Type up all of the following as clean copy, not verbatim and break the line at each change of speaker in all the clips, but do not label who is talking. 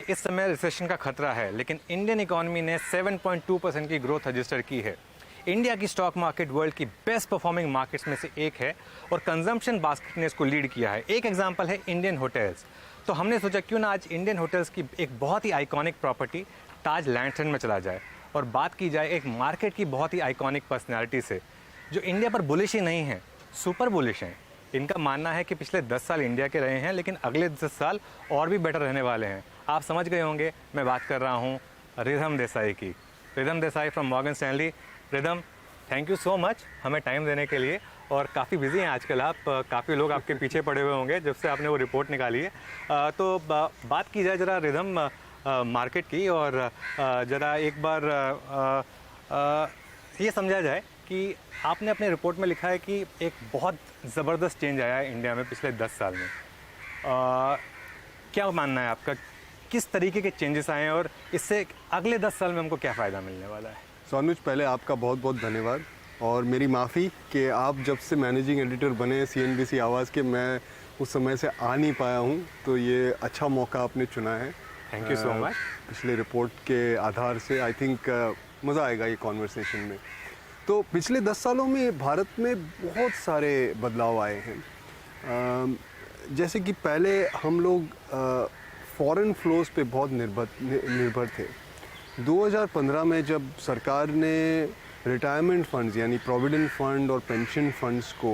इस समय रिसेशन का खतरा है, लेकिन इंडियन इकोनॉमी ने 7.2% की ग्रोथ रजिस्टर की है। इंडिया की स्टॉक मार्केट वर्ल्ड की बेस्ट परफॉर्मिंग मार्केट्स में से एक है और कंजम्पशन बास्केट ने इसको लीड किया है। एक एग्जांपल है इंडियन होटल्स। तो हमने सोचा क्यों ना आज इंडियन होटल्स की एक बहुत ही आइकॉनिक प्रॉपर्टी ताज लैंडसन में चला जाए और बात की जाए एक मार्केट की बहुत ही आइकॉनिक पर्सनैलिटी से, जो इंडिया पर बुलिश ही नहीं है, सुपर बुलिश हैं। इनका मानना है कि पिछले 10 साल इंडिया के रहे हैं, लेकिन अगले 10 साल और भी बेटर रहने वाले हैं। आप समझ गए होंगे मैं बात कर रहा हूँ रिधम देसाई की। Rhythm Desai from Morgan Stanley. Rhythm, thank you so much हमें टाइम देने के लिए, और काफ़ी बिजी हैं आजकल आप, काफ़ी लोग आपके पीछे पड़े हुए होंगे जब से आपने वो रिपोर्ट निकाली है। तो बात की जाए ज़रा रिधम मार्केट की, और ज़रा एक बार ये समझा जाए कि आपने अपने रिपोर्ट में लिखा है कि एक बहुत ज़बरदस्त चेंज आया है इंडिया में पिछले 10 साल में। क्या मानना है आपका, किस तरीके के चेंजेस आए हैं और इससे अगले 10 साल में हमको क्या फ़ायदा मिलने वाला है?
सोनुज, पहले आपका बहुत बहुत धन्यवाद और मेरी माफ़ी कि आप जब से मैनेजिंग एडिटर बने CNBC आवाज़ के, मैं उस समय से आ नहीं पाया हूँ, तो ये अच्छा मौका आपने चुना है।
Thank you so much.
पिछले रिपोर्ट के आधार से आई थिंक मज़ा आएगा ये कॉन्वर्सेशन में। तो पिछले 10 सालों में भारत में बहुत सारे बदलाव आए हैं। जैसे कि पहले हम लोग फॉरेन फ्लोज पे बहुत निर्भर थे। 2015 में जब सरकार ने रिटायरमेंट फंड्स यानी प्रोविडेंट फंड और पेंशन फंड्स को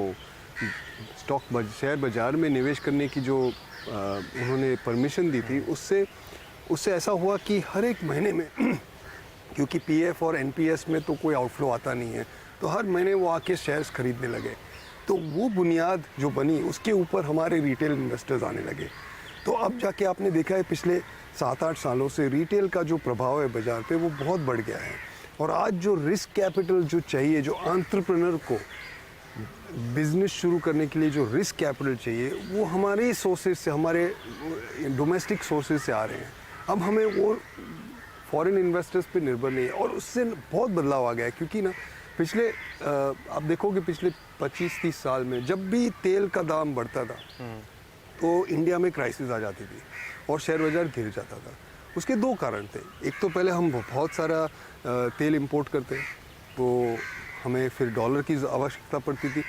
शेयर बाज़ार में निवेश करने की जो उन्होंने परमिशन दी थी, उससे ऐसा हुआ कि हर एक महीने में क्योंकि PF और NPS में तो कोई आउटफ्लो आता नहीं है, तो हर महीने वो आके शेयर्स खरीदने लगे। तो वो बुनियाद जो बनी, उसके ऊपर हमारे रिटेल इन्वेस्टर्स आने लगे। तो अब जाके आपने देखा है पिछले 7-8 सालों से रिटेल का जो प्रभाव है बाज़ार पे वो बहुत बढ़ गया है। और आज जो रिस्क कैपिटल जो चाहिए, जो एंटरप्रेन्योर को बिजनेस शुरू करने के लिए जो रिस्क कैपिटल चाहिए, वो हमारे सोर्सेज से, हमारे डोमेस्टिक सोर्सेज से आ रहे हैं। अब हमें वो फॉरेन इन्वेस्टर्स पे निर्भर नहीं है, और उससे बहुत बदलाव आ गया है। क्योंकि ना पिछले आप देखोगे पिछले 25-30 साल में जब भी तेल का दाम बढ़ता था तो इंडिया में क्राइसिस आ जाती थी और शेयर बाज़ार गिर जाता था। उसके 2 कारण थे। एक तो पहले हम बहुत सारा तेल इंपोर्ट करते, तो हमें फिर डॉलर की आवश्यकता पड़ती थी।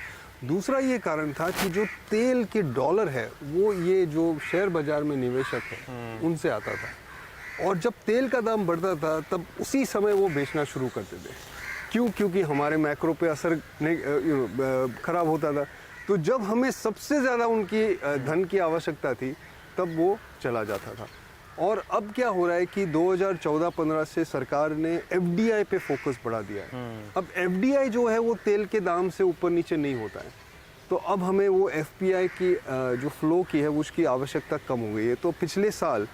दूसरा ये कारण था कि जो तेल के डॉलर है वो ये जो शेयर बाज़ार में निवेशक है उनसे आता था, और जब तेल का दाम बढ़ता था तब उसी समय वो बेचना शुरू करते थे। क्यों? क्योंकि हमारे मैक्रो पे असर ख़राब होता था। तो जब हमें सबसे ज़्यादा उनकी धन की आवश्यकता थी तब वो चला जाता था। और अब क्या हो रहा है कि 2014-15 से सरकार ने FDI पे फोकस बढ़ा दिया है। अब FDI जो है वो तेल के दाम से ऊपर नीचे नहीं होता है, तो अब हमें वो FPI की जो फ्लो की है उसकी आवश्यकता कम हो गई है। तो पिछले साल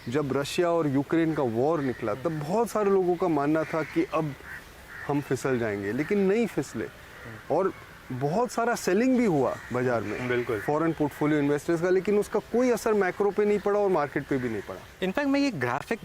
जब रशिया और यूक्रेन का वॉर निकला तब बहुत सारे लोगों का मानना था कि अब हम फिसल जाएंगे, लेकिन नहीं फिसले, और बहुत सारा सेलिंग भी हुआ बाजार में,
बिल्कुल,
फॉरेन पोर्टफोलियो इन्वेस्टर्स का, लेकिन उसका कोई असर मैक्रो पे नहीं पड़ा और मार्केट पे भी नहीं पड़ा।
इनफैक्ट मैं ये ग्राफिक